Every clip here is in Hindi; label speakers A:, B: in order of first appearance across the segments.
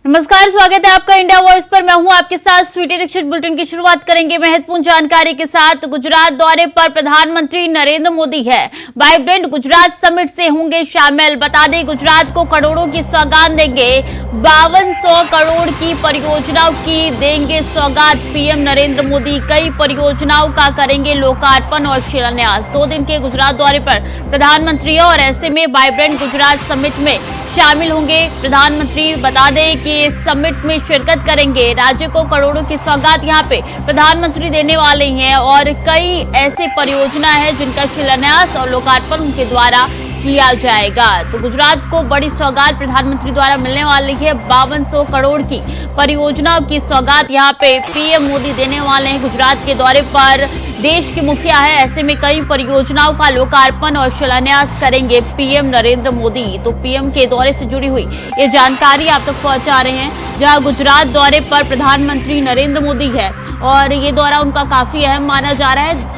A: नमस्कार, स्वागत है आपका इंडिया वॉइस पर। मैं हूं आपके साथ स्वीटी दीक्षित। बुलेटिन की शुरुआत करेंगे महत्वपूर्ण जानकारी के साथ। गुजरात दौरे पर प्रधानमंत्री नरेंद्र मोदी है। वाइब्रेंट गुजरात समिट से होंगे शामिल। बता दें, गुजरात को करोड़ों की सौगात देंगे। 5200 करोड़ की परियोजनाओं की देंगे सौगात पीएम नरेंद्र मोदी। कई परियोजनाओं का करेंगे लोकार्पण और शिलान्यास। 2 दिन के गुजरात दौरे पर प्रधानमंत्री और ऐसे में वाइब्रेंट गुजरात समिट में शामिल होंगे प्रधानमंत्री। बता दें कि इस समिट में शिरकत करेंगे। राज्य को करोड़ों की सौगात यहां पे प्रधानमंत्री देने वाले हैं और कई ऐसे परियोजना है जिनका शिलान्यास और लोकार्पण उनके द्वारा किया जाएगा। तो गुजरात को बड़ी सौगात प्रधानमंत्री द्वारा मिलने वाली है। 5200 करोड़ की परियोजनाओं की सौगात यहां पे पीएम मोदी देने वाले हैं। गुजरात के दौरे पर देश के मुखिया है, ऐसे में कई परियोजनाओं का लोकार्पण और शिलान्यास करेंगे पीएम नरेंद्र मोदी। तो पीएम के दौरे से जुड़ी हुई ये जानकारी आप तक पहुंचा रहे हैं, जहां गुजरात दौरे पर प्रधानमंत्री नरेंद्र मोदी है और ये दौरा उनका काफी अहम माना जा रहा है।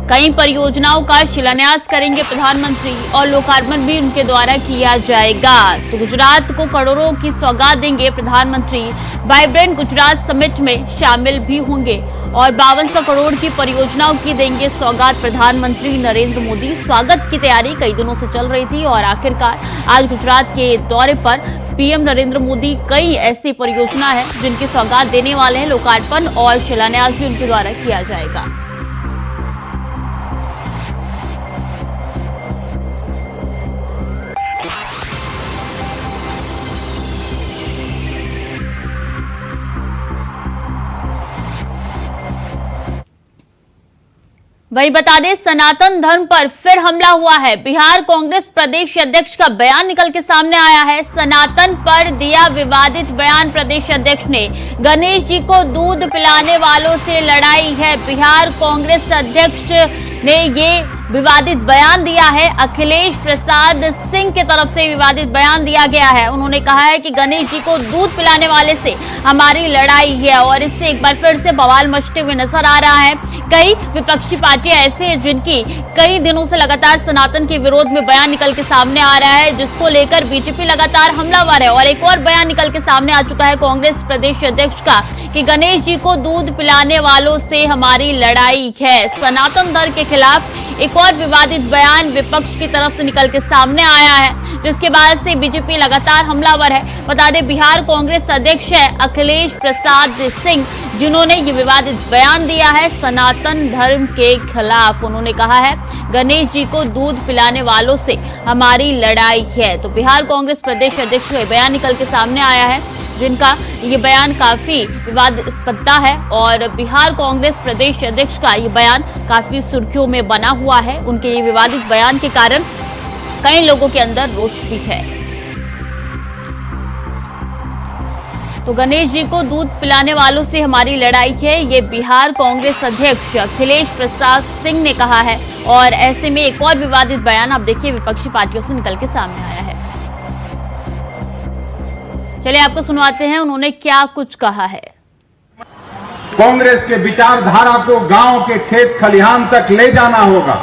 A: कई परियोजनाओं का शिलान्यास करेंगे प्रधानमंत्री और लोकार्पण भी उनके द्वारा किया जाएगा। तो गुजरात को करोड़ों की सौगात देंगे प्रधानमंत्री। वाइब्रेंट गुजरात समिट में शामिल भी होंगे और 5200 करोड़ की परियोजनाओं की देंगे सौगात प्रधानमंत्री नरेंद्र मोदी। स्वागत की तैयारी कई दिनों से चल रही थी और आखिरकार आज गुजरात के दौरे पर पीएम नरेंद्र मोदी कई ऐसी परियोजना है जिनकी सौगात देने वाले हैं। लोकार्पण और शिलान्यास भी उनके द्वारा किया जाएगा। वही बता दें, सनातन धर्म पर फिर हमला हुआ है। बिहार कांग्रेस प्रदेश अध्यक्ष का बयान निकल के सामने आया है। सनातन पर दिया विवादित बयान। प्रदेश अध्यक्ष ने गणेश जी को दूध पिलाने वालों से लड़ाई है। बिहार कांग्रेस अध्यक्ष ने ये विवादित बयान दिया है। अखिलेश प्रसाद सिंह की तरफ से विवादित बयान दिया गया है। उन्होंने कहा है कि गणेश जी को दूध पिलाने वाले से हमारी लड़ाई है और इससे एक बार फिर से बवाल मचते हुए नजर आ रहा है। कई विपक्षी पार्टियां ऐसे हैं जिनकी कई दिनों से लगातार सनातन के विरोध में बयान निकल के सामने आ रहा है, जिसको लेकर बीजेपी लगातार हमलावर है। और एक और बयान निकल के सामने आ चुका है कांग्रेस प्रदेश अध्यक्ष का कि गणेश जी को दूध पिलाने वालों से हमारी लड़ाई है। सनातन धर्म के खिलाफ एक और विवादित बयान विपक्ष की तरफ से निकल के सामने आया है, जिसके बाद से बीजेपी लगातार हमलावर है। बता दें, बिहार कांग्रेस अध्यक्ष है अखिलेश प्रसाद सिंह, जिन्होंने ये विवादित बयान दिया है सनातन धर्म के खिलाफ। उन्होंने कहा है गणेश जी को दूध पिलाने वालों से हमारी लड़ाई है। तो बिहार कांग्रेस प्रदेश अध्यक्ष का बयान निकल के सामने आया है, जिनका ये बयान काफी विवादास्पद है और बिहार कांग्रेस प्रदेश अध्यक्ष का ये बयान काफी सुर्खियों में बना हुआ है। उनके ये विवादित बयान के कारण कई लोगों के अंदर रोष भी है। तो गणेश जी को दूध पिलाने वालों से हमारी लड़ाई है, ये बिहार कांग्रेस अध्यक्ष अखिलेश प्रसाद सिंह ने कहा है। और ऐसे में एक और विवादित बयान आप देखिए विपक्षी पार्टियों से निकल के सामने आया है। चलिए आपको सुनवाते हैं उन्होंने क्या कुछ कहा है।
B: कांग्रेस के विचारधारा को गांव के खेत खलिहान तक ले जाना होगा,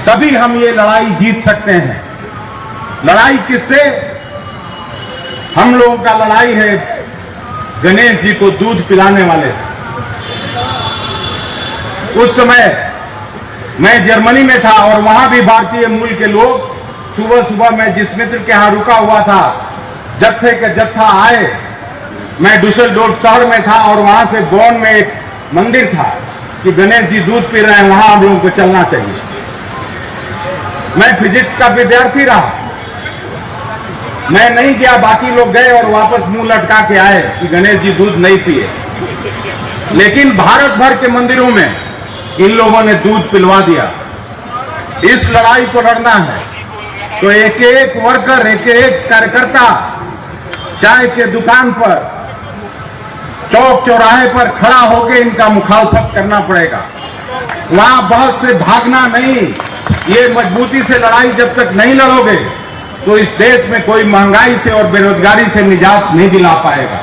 B: तभी हम ये लड़ाई जीत सकते हैं। लड़ाई किससे? हम लोगों का लड़ाई है गणेश जी को दूध पिलाने वाले से। उस समय मैं जर्मनी में था और वहां भी भारतीय मूल के लोग सुबह सुबह मैं जिस मित्र के यहां रुका हुआ था, जत्थे के जत्था आए। मैं डुसेलडोर्फ शहर में था और वहां से बोन में एक मंदिर था कि गणेश जी दूध पी रहे हैं, वहां हम लोगों को चलना चाहिए। मैं फिजिक्स का विद्यार्थी रहा, मैं नहीं गया, बाकी लोग गए और वापस मुंह लटका के आए कि गणेश जी दूध नहीं पिए। लेकिन भारत भर के मंदिरों में इन लोगों ने दूध पिलवा दिया। इस लड़ाई को लड़ना है तो एक एक वर्कर, एक एक कार्यकर्ता चाय के दुकान पर, चौक चौराहे पर खड़ा होकर इनका मुखालफत करना पड़ेगा। वहां बहस से भागना नहीं। ये मजबूती से लड़ाई जब तक नहीं लड़ोगे तो इस देश में कोई महंगाई से और बेरोजगारी से निजात नहीं दिला पाएगा।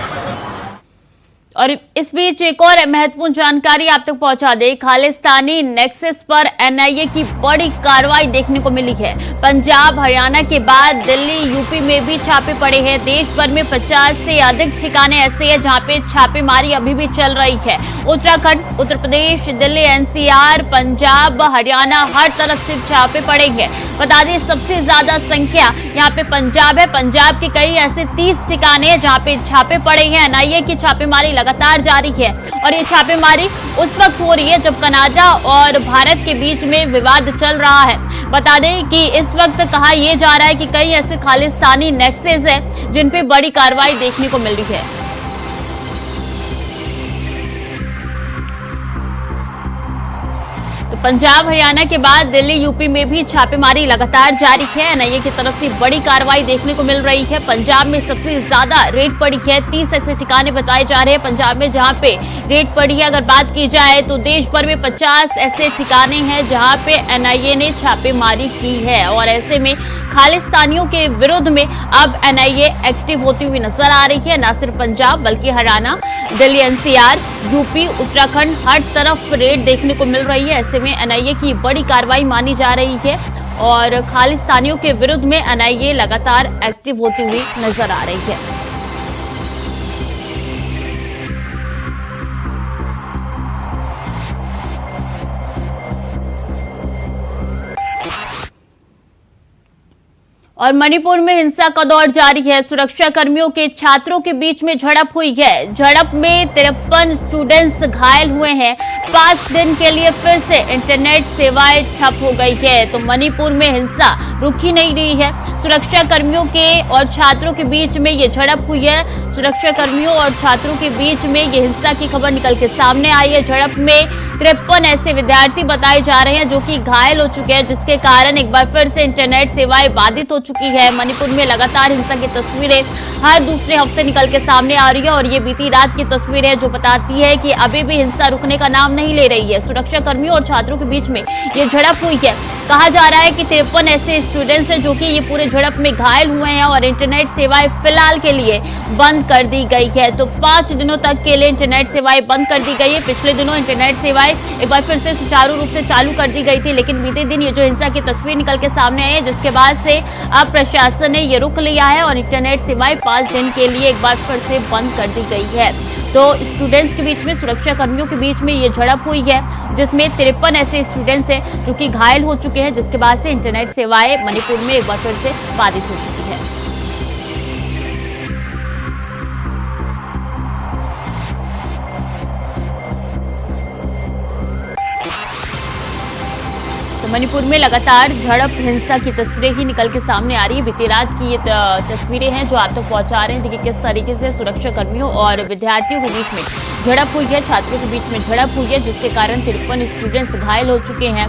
A: और इस बीच एक और महत्वपूर्ण जानकारी आप तक पहुंचा दे। खालिस्तानी नेक्सस पर एनआईए की बड़ी कार्रवाई देखने को मिली है। पंजाब हरियाणा के बाद दिल्ली यूपी में भी छापे पड़े हैं। देश भर में 50 से अधिक ठिकाने ऐसे हैं जहां पे छापेमारी अभी भी चल रही है। उत्तराखंड, उत्तर प्रदेश, दिल्ली, एनसीआर, पंजाब, हरियाणा, हर तरफ से छापे पड़े हैं। बता दें सबसे ज्यादा संख्या यहाँ पे पंजाब है। पंजाब के कई ऐसे 30 ठिकाने हैं जहाँ पे छापे पड़े हैं। एनआईए की छापेमारी लगातार जारी है और ये छापेमारी उस वक्त हो रही है जब कनाडा और भारत के बीच में विवाद चल रहा है। बता दें कि इस वक्त कहा यह जा रहा है कि कई ऐसे खालिस्तानी नेक्सेस हैं जिन पे बड़ी कार्रवाई देखने को मिल रही है। तो पंजाब हरियाणा के बाद दिल्ली यूपी में भी छापेमारी लगातार जारी है। एनआईए की तरफ से बड़ी कार्रवाई देखने को मिल रही है। पंजाब में सबसे ज्यादा रेड पड़ी है। 30 ऐसे ठिकाने बताए जा रहे हैं पंजाब में जहां पे रेड पड़ी है। अगर बात की जाए तो देश भर में 50 ऐसे ठिकाने हैं जहां पे एनआईए ने छापेमारी की है और ऐसे में खालिस्तानियों के विरुद्ध में अब एनआईए एक्टिव होती हुई नजर आ रही है। न सिर्फ पंजाब बल्कि हरियाणा, दिल्ली, एनसीआर, यूपी, उत्तराखंड, हर तरफ रेड देखने को मिल रही है। ऐसे में एनआईए की बड़ी कार्रवाई मानी जा रही है और खालिस्तानियों के विरुद्ध में एनआईए लगातार एक्टिव होती हुई नजर आ रही है। और मणिपुर में हिंसा का दौर जारी है। सुरक्षा कर्मियों के छात्रों के बीच में झड़प हुई है। झड़प में 53 स्टूडेंट्स घायल हुए हैं। 5 दिन के लिए फिर से इंटरनेट सेवाएं ठप हो गई है। तो मणिपुर में हिंसा रुक ही नहीं रही है। सुरक्षा कर्मियों के और छात्रों के बीच में ये झड़प हुई है। सुरक्षा कर्मियों और छात्रों के बीच में ये हिंसा की खबर निकल के सामने आई है। झड़प में 53 ऐसे विद्यार्थी बताए जा रहे हैं जो कि घायल हो चुके हैं, जिसके कारण एक बार फिर से इंटरनेट सेवाएं बाधित हो चुकी है। मणिपुर में लगातार हिंसा की तस्वीरें हर दूसरे हफ्ते निकल के सामने आ रही है और ये बीती रात की तस्वीर है जो बताती है कि अभी भी हिंसा रुकने का नाम नहीं ले रही है। सुरक्षा कर्मियों और छात्रों के बीच में ये झड़प हुई है। कहा जा रहा है कि 53 ऐसे स्टूडेंट्स हैं जो कि ये पूरे झड़प में घायल हुए हैं और इंटरनेट सेवाएं फिलहाल के लिए बंद कर दी गई है। तो 5 दिनों तक के लिए इंटरनेट सेवाएं बंद कर दी गई है। पिछले दिनों इंटरनेट सेवाएं एक बार फिर से सुचारू रूप से चालू कर दी गई थी, लेकिन बीते दिन ये जो हिंसा की तस्वीर निकल के सामने आई है जिसके बाद से अब प्रशासन ने ये रुक लिया है और इंटरनेट सेवाएं 5 दिन के लिए एक बार फिर से बंद कर दी गई है। तो स्टूडेंट्स के बीच में, सुरक्षा कर्मियों के बीच में ये झड़प हुई है जिसमें 53 ऐसे स्टूडेंट्स हैं जो कि घायल हो चुके हैं, जिसके बाद से इंटरनेट सेवाएं मणिपुर में एक बार फिर से बाधित हो चुकी है। तो मणिपुर में लगातार झड़प हिंसा की तस्वीरें ही निकल के सामने आ रही है। बीती रात की ये तस्वीरें हैं जो आप तक पहुंचा रहे हैं। देखिए किस तरीके से सुरक्षा कर्मियों और विद्यार्थियों के बीच में झड़प हुई है, छात्रों के बीच में झड़प हुई है, जिसके कारण 53 स्टूडेंट्स घायल हो चुके हैं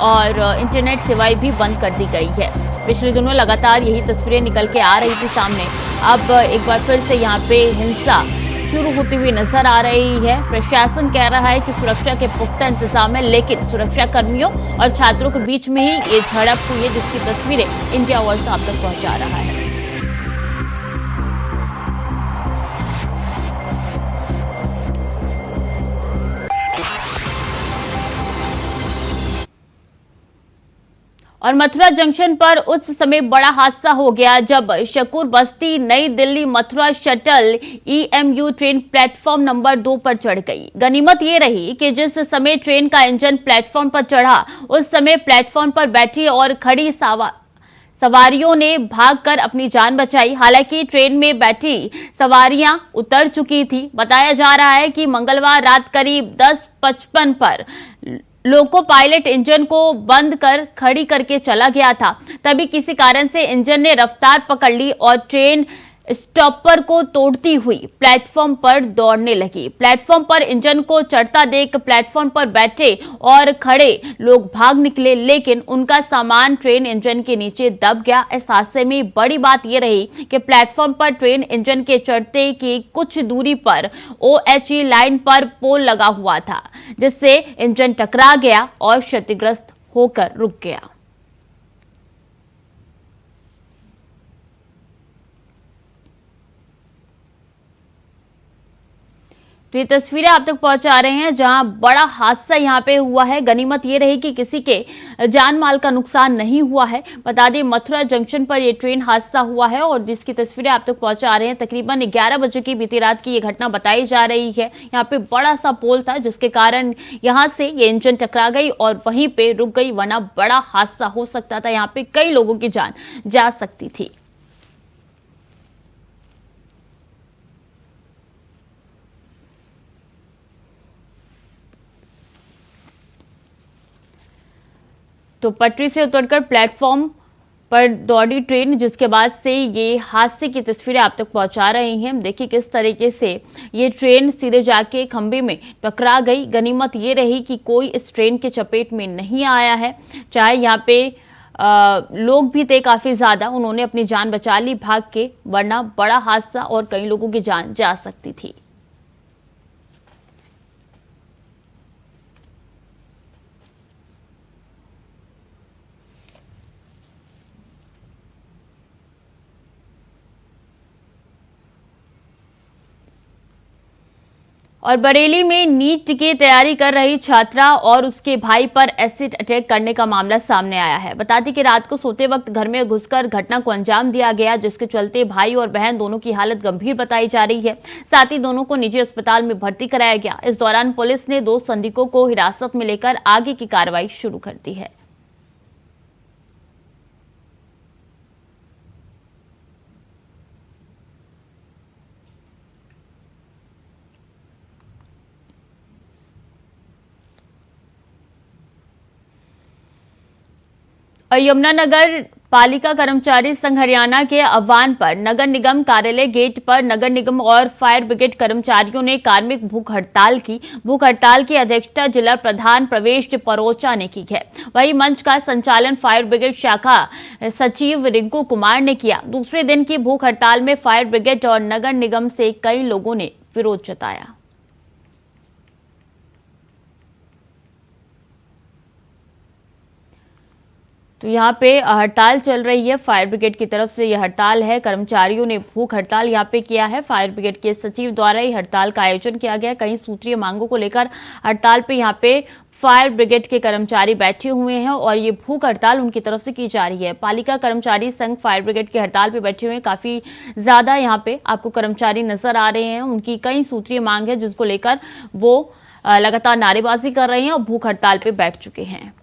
A: और इंटरनेट सेवाएं भी बंद कर दी गई है। पिछले दिनों लगातार यही तस्वीरें निकल के आ रही थी सामने। अब एक बार फिर से यहाँ पे हिंसा शुरू होती हुई नजर आ रही है। प्रशासन कह रहा है कि सुरक्षा के पुख्ता इंतजाम है, लेकिन सुरक्षा कर्मियों और छात्रों के बीच में ही ये झड़प हुई है जिसकी तस्वीरें इंडिया वर्ल्ड आप तक पहुंचा रहा है। और मथुरा जंक्शन पर उस समय बड़ा हादसा हो गया जब शकूर बस्ती नई Delhi Mathura shuttle EMU train platform number 2 पर चढ़ गई। गनीमत ये रही कि जिस समय ट्रेन का इंजन प्लेटफॉर्म पर चढ़ा उस समय प्लेटफॉर्म पर बैठी और खड़ी सवारियों ने भागकर अपनी जान बचाई। हालांकि ट्रेन में बैठी सवारियां उतर चुकी थी। बताया जा रहा है कि मंगलवार रात करीब 10:55 पर लोको पायलट इंजन को बंद कर खड़ी करके चला गया था। तभी किसी कारण से इंजन ने रफ्तार पकड़ ली और ट्रेन स्टॉपर को तोड़ती हुई प्लेटफॉर्म पर दौड़ने लगी। प्लेटफॉर्म पर इंजन को चढ़ता देख प्लेटफॉर्म पर बैठे और खड़े लोग भाग निकले, लेकिन उनका सामान ट्रेन इंजन के नीचे दब गया। इस हादसे में बड़ी बात यह रही कि प्लेटफॉर्म पर ट्रेन इंजन के चढ़ते की कुछ दूरी पर OHE लाइन पर पोल लगा हुआ था, जिससे इंजन टकरा गया और क्षतिग्रस्त होकर रुक गया। तो ये तस्वीरें आप तक पहुंचा रहे हैं जहां बड़ा हादसा यहां पे हुआ है। गनीमत ये रही कि किसी के जान माल का नुकसान नहीं हुआ है। बता दें मथुरा जंक्शन पर ये ट्रेन हादसा हुआ है और जिसकी तस्वीरें आप तक पहुंचा रहे हैं। तकरीबन 11 बजे की बीती रात की ये घटना बताई जा रही है। यहाँ पे बड़ा सा पोल था जिसके कारण यहाँ से ये इंजन टकरा गई और वहीं पे रुक गई, वरना बड़ा हादसा हो सकता था। यहाँ पे कई लोगों की जान जा सकती थी। तो पटरी से उतरकर प्लेटफॉर्म पर दौड़ी ट्रेन, जिसके बाद से ये हादसे की तस्वीरें आप तक पहुंचा रही हैं। देखिए किस तरीके से ये ट्रेन सीधे जाके खंबे में टकरा गई। गनीमत ये रही कि कोई इस ट्रेन के चपेट में नहीं आया है। चाहे यहाँ पे लोग भी थे काफी ज्यादा, उन्होंने अपनी जान बचा ली भाग के, वरना बड़ा हादसा और कई लोगों की जान जा सकती थी। और बरेली में नीट की तैयारी कर रही छात्रा और उसके भाई पर एसिड अटैक करने का मामला सामने आया है। बता दें कि रात को सोते वक्त घर में घुसकर घटना को अंजाम दिया गया, जिसके चलते भाई और बहन दोनों की हालत गंभीर बताई जा रही है। साथ ही दोनों को निजी अस्पताल में भर्ती कराया गया। इस दौरान पुलिस ने 2 संदिग्धों को हिरासत में लेकर आगे की कार्रवाई शुरू कर दी है। और यमुनानगर पालिका कर्मचारी संघ हरियाणा के आह्वान पर नगर निगम कार्यालय गेट पर नगर निगम और फायर ब्रिगेड कर्मचारियों ने कार्मिक भूख हड़ताल की। भूख हड़ताल की अध्यक्षता जिला प्रधान प्रवेश परोचा ने की है। वहीं मंच का संचालन फायर ब्रिगेड शाखा सचिव रिंकू कुमार ने किया। दूसरे दिन की भूख हड़ताल में फायर ब्रिगेड और नगर निगम से कई लोगों ने विरोध जताया। तो यहाँ पे हड़ताल चल रही है, फायर ब्रिगेड की तरफ से यह हड़ताल है। कर्मचारियों ने भूख हड़ताल यहाँ पे किया है। फायर ब्रिगेड के सचिव द्वारा ही हड़ताल का आयोजन किया गया। कई सूत्रीय मांगों को लेकर हड़ताल पे यहाँ पे फायर ब्रिगेड के कर्मचारी बैठे हुए हैं और ये भूख हड़ताल उनकी तरफ से की जा रही है। पालिका कर्मचारी संघ फायर ब्रिगेड के हड़ताल पे बैठे हुए हैं। काफी ज्यादा यहाँ पे आपको कर्मचारी नजर आ रहे हैं। उनकी कई सूत्रीय मांग है जिसको लेकर वो लगातार नारेबाजी कर रहे हैं और भूख हड़ताल पे बैठ चुके हैं।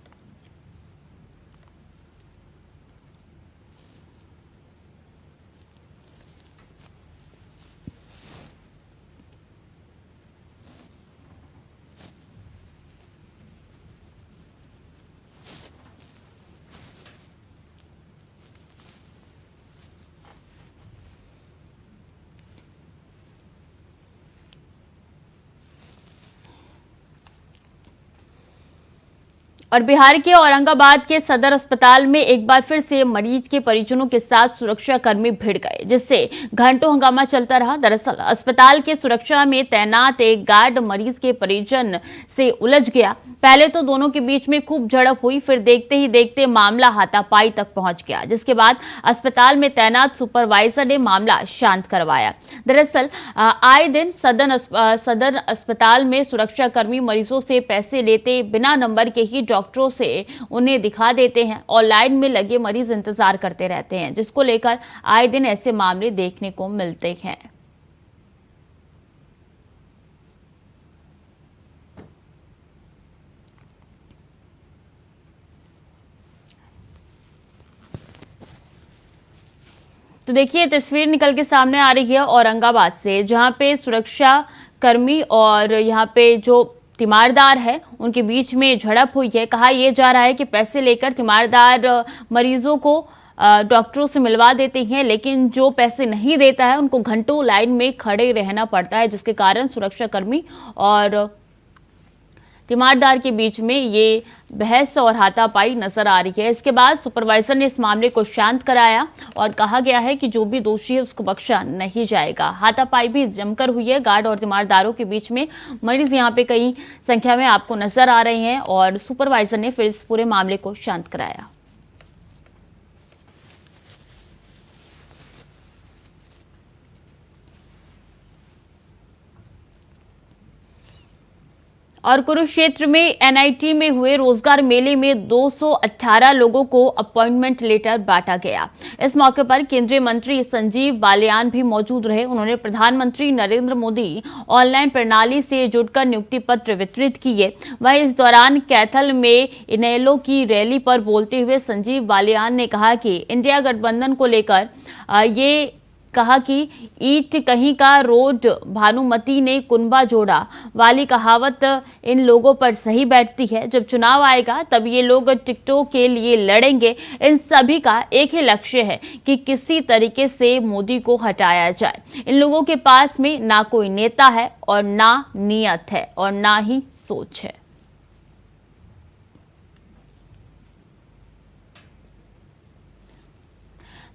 A: और बिहार के औरंगाबाद के सदर अस्पताल में एक बार फिर से मरीज के परिजनों के साथ सुरक्षा कर्मी भिड़ गए, जिससे घंटों हंगामा चलता रहा। दरअसल अस्पताल के सुरक्षा में तैनात एक गार्ड मरीज के परिजन से उलझ गया। पहले तो दोनों के बीच में खूब झड़प हुई, फिर देखते ही देखते मामला हाथापाई तक पहुंच गया, जिसके बाद अस्पताल में तैनात सुपरवाइजर ने मामला शांत करवाया। दरअसल आए दिन सदर अस्पताल में सुरक्षा कर्मी मरीजों से पैसे लेते बिना नंबर के ही डॉक्टरों से उन्हें दिखा देते हैं और लाइन में लगे मरीज इंतजार करते रहते हैं, जिसको लेकर आए दिन ऐसे मामले देखने को मिलते हैं। तो देखिए तस्वीर निकल के सामने आ रही है औरंगाबाद से, जहां पे सुरक्षा कर्मी और यहां पे जो तीमारदार है उनके बीच में झड़प हुई है। कहा यह जा रहा है कि पैसे लेकर तीमारदार मरीजों को डॉक्टरों से मिलवा देते हैं, लेकिन जो पैसे नहीं देता है उनको घंटों लाइन में खड़े रहना पड़ता है, जिसके कारण सुरक्षा कर्मी और तीमारदार के बीच में ये बहस और हाथापाई नजर आ रही है। इसके बाद सुपरवाइजर ने इस मामले को शांत कराया और कहा गया है कि जो भी दोषी है उसको बख्शा नहीं जाएगा। हाथापाई भी जमकर हुई है गार्ड और तीमारदारों के बीच में। मरीज यहाँ पे कई संख्या में आपको नजर आ रहे हैं और सुपरवाइजर ने फिर इस पूरे मामले को शांत कराया। और कुरुक्षेत्र में एनआईटी में हुए रोजगार मेले में 218 लोगों को अपॉइंटमेंट लेटर बांटा गया। इस मौके पर केंद्रीय मंत्री संजीव बालियान भी मौजूद रहे। उन्होंने प्रधानमंत्री नरेंद्र मोदी ऑनलाइन प्रणाली से जुड़कर नियुक्ति पत्र वितरित किए। वहीं इस दौरान कैथल में इनेलो की रैली पर बोलते हुए संजीव बालियान ने कहा कि इंडिया गठबंधन को लेकर ये कहा कि ईट कहीं का रोड भानुमति ने कुनबा जोड़ा वाली कहावत इन लोगों पर सही बैठती है। जब चुनाव आएगा तब ये लोग टिकटों के लिए लड़ेंगे। इन सभी का एक ही लक्ष्य है कि किसी तरीके से मोदी को हटाया जाए। इन लोगों के पास में ना कोई नेता है और ना नियत है और ना ही सोच है।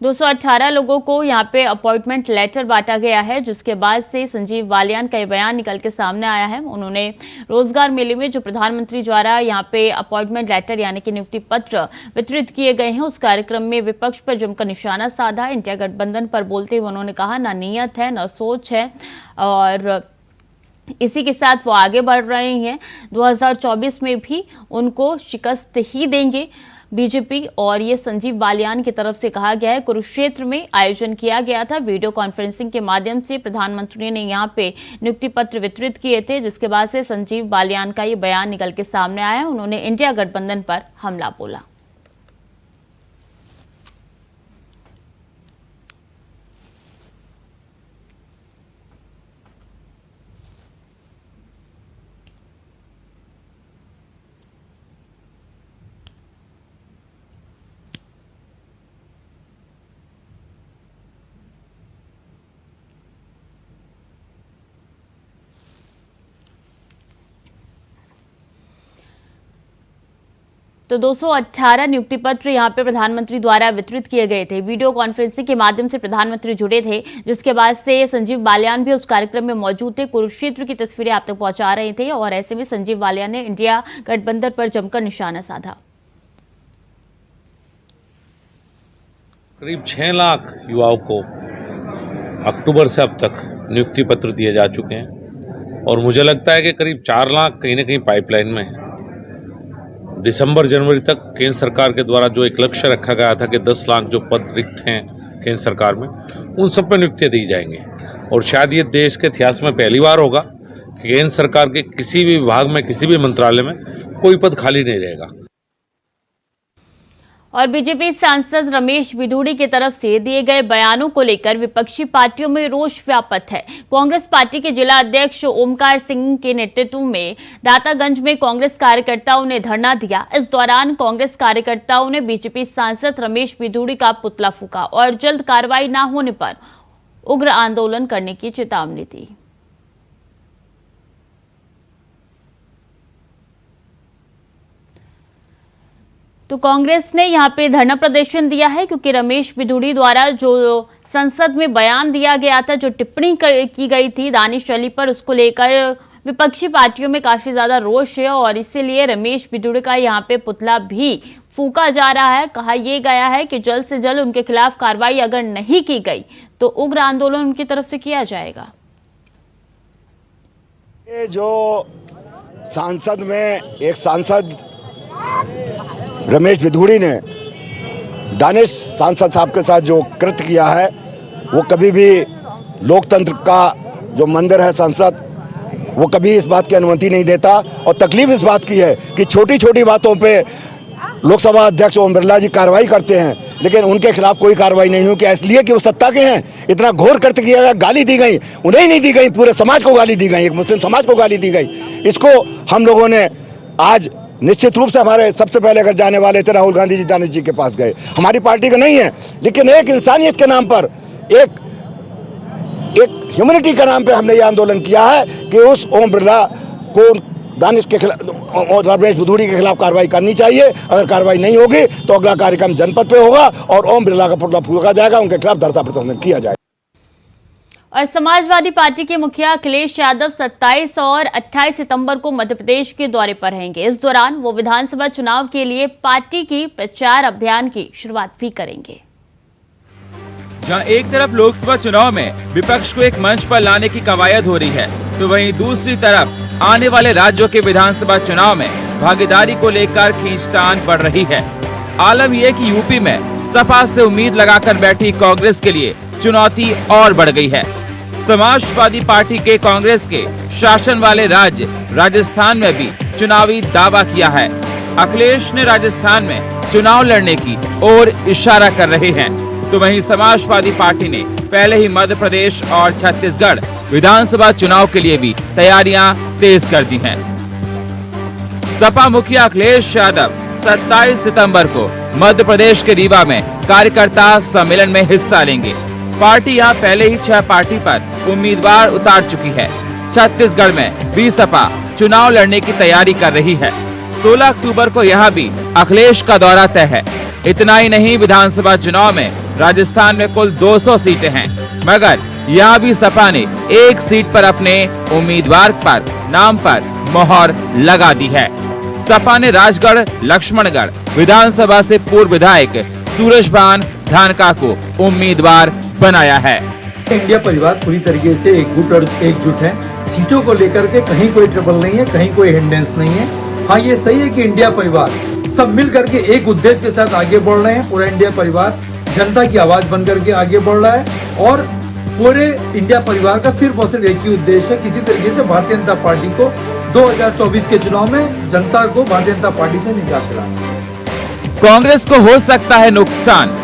A: दो 218 लोगों को यहाँ पे अपॉइंटमेंट लेटर बांटा गया है, जिसके बाद से संजीव बालियान का ये बयान निकल के सामने आया है। उन्होंने रोजगार मेले में जो प्रधानमंत्री द्वारा यहाँ पे अपॉइंटमेंट लेटर यानी कि नियुक्ति पत्र वितरित किए गए हैं, उस कार्यक्रम में विपक्ष पर जमकर निशाना साधा। इंडिया गठबंधन पर बोलते हुए उन्होंने कहा ना नियत है, ना सोच है और इसी के साथ वो आगे बढ़ रहे हैं। 2024 में भी उनको शिकस्त ही देंगे बीजेपी। और ये संजीव बालियान की तरफ से कहा गया है। कुरुक्षेत्र में आयोजन किया गया था। वीडियो कॉन्फ्रेंसिंग के माध्यम से प्रधानमंत्री ने यहाँ पे नियुक्ति पत्र वितरित किए थे, जिसके बाद से संजीव बालियान का ये बयान निकल के सामने आया। उन्होंने इंडिया गठबंधन पर हमला बोला। तो 218 नियुक्ति पत्र यहाँ पे प्रधानमंत्री द्वारा वितरित किए गए थे। वीडियो कॉन्फ्रेंसिंग के माध्यम से प्रधानमंत्री जुड़े थे, जिसके बाद से संजीव बालियान भी उस कार्यक्रम में मौजूद थे। कुरुक्षेत्र की तस्वीरें आप तक पहुंचा रहे थे और ऐसे में संजीव बालियान ने इंडिया गठबंधन पर जमकर निशाना साधा।
C: करीब 6 लाख युवाओं को अक्टूबर से अब तक नियुक्ति पत्र दिए जा चुके हैं और मुझे लगता है कि करीब 4 लाख कहीं ना कहीं पाइपलाइन में है। दिसंबर जनवरी तक केंद्र सरकार के द्वारा जो एक लक्ष्य रखा गया था कि 10 लाख जो पद रिक्त हैं केंद्र सरकार में, उन सब पर नियुक्तियां दी जाएंगी। और शायद ये देश के इतिहास में पहली बार होगा कि केंद्र सरकार के किसी भी विभाग में, किसी भी मंत्रालय में कोई पद खाली नहीं रहेगा।
A: और बीजेपी सांसद रमेश बिधूड़ी की तरफ से दिए गए बयानों को लेकर विपक्षी पार्टियों में रोष व्याप्त है। कांग्रेस पार्टी के जिला अध्यक्ष ओमकार सिंह के नेतृत्व में दातागंज में कांग्रेस कार्यकर्ताओं ने धरना दिया। इस दौरान कांग्रेस कार्यकर्ताओं ने बीजेपी सांसद रमेश बिधूड़ी का पुतला फूंका और जल्द कार्रवाई न होने पर उग्र आंदोलन करने की चेतावनी दी। तो कांग्रेस ने यहाँ पे धरना प्रदर्शन दिया है क्योंकि रमेश बिधूड़ी द्वारा जो संसद में बयान दिया गया था, जो टिप्पणी की गई थी दानिश अली पर, उसको लेकर विपक्षी पार्टियों में काफी ज्यादा रोष है और इसीलिए रमेश बिधूड़ी का यहाँ पे पुतला भी फूंका जा रहा है। कहा यह गया है कि जल्द से जल्द उनके खिलाफ कार्रवाई अगर नहीं की गई तो उग्र आंदोलन उनकी तरफ से किया जाएगा।
D: ये जो सांसद में एक सांसद रमेश बिधूड़ी ने दानिश सांसद साहब के साथ जो कृत्य किया है, वो कभी भी लोकतंत्र का जो मंदिर है संसद, वो कभी इस बात की अनुमति नहीं देता। और तकलीफ इस बात की है कि छोटी छोटी बातों पे लोकसभा अध्यक्ष ओम बिरला जी कार्रवाई करते हैं, लेकिन उनके खिलाफ कोई कार्रवाई नहीं हुई। क्या इसलिए कि वो सत्ता के हैं? इतना घोर कृत्य किया गया, गाली दी गई, उन्हें नहीं दी गई, पूरे समाज को गाली दी गई, एक मुस्लिम समाज को गाली दी गई। इसको हम लोगों ने आज निश्चित रूप से, हमारे सबसे पहले अगर जाने वाले थे राहुल गांधी जी दानिश जी के पास गए, हमारी पार्टी का नहीं है, लेकिन एक इंसानियत के नाम पर, एक ह्यूमैनिटी के नाम पे हमने ये आंदोलन किया है कि उस ओम बिरला को दानिश के खिलाफ और रमेश बिधूड़ी के खिलाफ कार्रवाई करनी चाहिए। अगर कार्रवाई नहीं होगी तो अगला कार्यक्रम जनपद पे होगा और ओम बिरला का पुतला फूंका जाएगा, उनके खिलाफ धरना प्रदर्शन किया जाएगा।
A: और समाजवादी पार्टी के मुखिया अखिलेश यादव 27 और 28 सितंबर को मध्य प्रदेश के दौरे पर रहेंगे। इस दौरान वो विधानसभा चुनाव के लिए पार्टी की प्रचार अभियान की शुरुआत भी करेंगे।
E: जहां एक तरफ लोकसभा चुनाव में विपक्ष को एक मंच पर लाने की कवायद हो रही है, तो वहीं दूसरी तरफ आने वाले राज्यों के विधानसभा चुनाव में भागीदारी को लेकर खींचतान बढ़ रही है। आलम यह कि यूपी में सपा से उम्मीद लगाकर बैठी कांग्रेस के लिए चुनौती और बढ़ गई है। समाजवादी पार्टी के कांग्रेस के शासन वाले राज्य राजस्थान में भी चुनावी दावा किया है। अखिलेश ने राजस्थान में चुनाव लड़ने की ओर इशारा कर रहे हैं, तो वहीं समाजवादी पार्टी ने पहले ही मध्य प्रदेश और छत्तीसगढ़ विधानसभा चुनाव के लिए भी तैयारियां तेज कर दी हैं। सपा मुखिया अखिलेश यादव 27 सितंबर को मध्य प्रदेश के रीवा में कार्यकर्ता सम्मेलन में हिस्सा लेंगे। पार्टी यहां पहले ही 6 पार्टी पर उम्मीदवार उतार चुकी है। छत्तीसगढ़ में भी सपा चुनाव लड़ने की तैयारी कर रही है। 16 अक्टूबर को यहां भी अखिलेश का दौरा तय है। इतना ही नहीं, विधानसभा चुनाव में राजस्थान में कुल 200 सीटें हैं, मगर यहाँ भी सपा ने एक सीट पर अपने उम्मीदवार पर नाम पर मोहर लगा दी है। सपा ने राजगढ़ लक्ष्मणगढ़ विधानसभा से पूर्व विधायक सूरजभान धानका को उम्मीदवार बनाया है।
F: इंडिया परिवार पूरी तरीके से एकजुट है। सीटों को लेकर के कहीं कोई ट्रबल नहीं है, कहीं कोई हिंडेंस नहीं है। हाँ, ये सही है कि इंडिया परिवार सब मिल करके एक उद्देश्य के साथ आगे बढ़ रहे हैं। पूरा इंडिया परिवार जनता की आवाज बन करके आगे बढ़ रहा है और पूरे इंडिया परिवार का सिर्फ और सिर्फ एक ही उद्देश्य है, किसी तरीके से भारतीय जनता पार्टी को 2024 के चुनाव में जनता को भारतीय जनता पार्टी से निजात दिलाना।
E: कांग्रेस को हो सकता है नुकसान।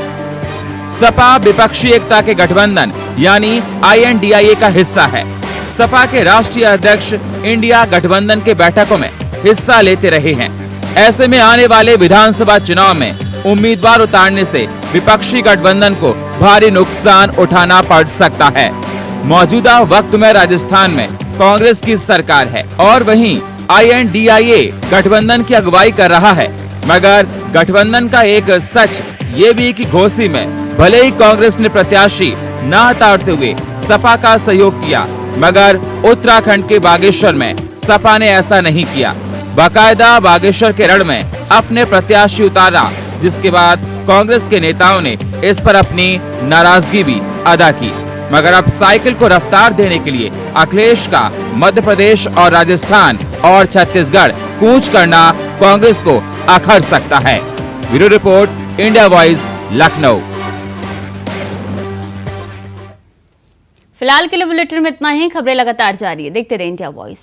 E: सपा विपक्षी एकता के गठबंधन यानी INDIA का हिस्सा है। सपा के राष्ट्रीय अध्यक्ष इंडिया गठबंधन के बैठकों में हिस्सा लेते रहे हैं। ऐसे में आने वाले विधानसभा चुनाव में उम्मीदवार उतारने से विपक्षी गठबंधन को भारी नुकसान उठाना पड़ सकता है। मौजूदा वक्त में राजस्थान में कांग्रेस की सरकार है और वहीं INDIA गठबंधन की अगुवाई कर रहा है, मगर गठबंधन का एक सच ये भी कि घोसी में भले ही कांग्रेस ने प्रत्याशी न उतारते हुए सपा का सहयोग किया, मगर उत्तराखंड के बागेश्वर में सपा ने ऐसा नहीं किया। बाकायदा बागेश्वर के रण में अपने प्रत्याशी उतारा, जिसके बाद कांग्रेस के नेताओं ने इस पर अपनी नाराजगी भी अदा की। मगर अब साइकिल को रफ्तार देने के लिए अखिलेश का मध्य प्रदेश और राजस्थान और छत्तीसगढ़ कूच करना कांग्रेस को अखर सकता है। Bureau report, India voice, Lucknow.
A: फिलहाल के लिए बुलेटिन में इतना ही। खबरें लगातार जारी है, देखते रहिए इंडिया वॉइस।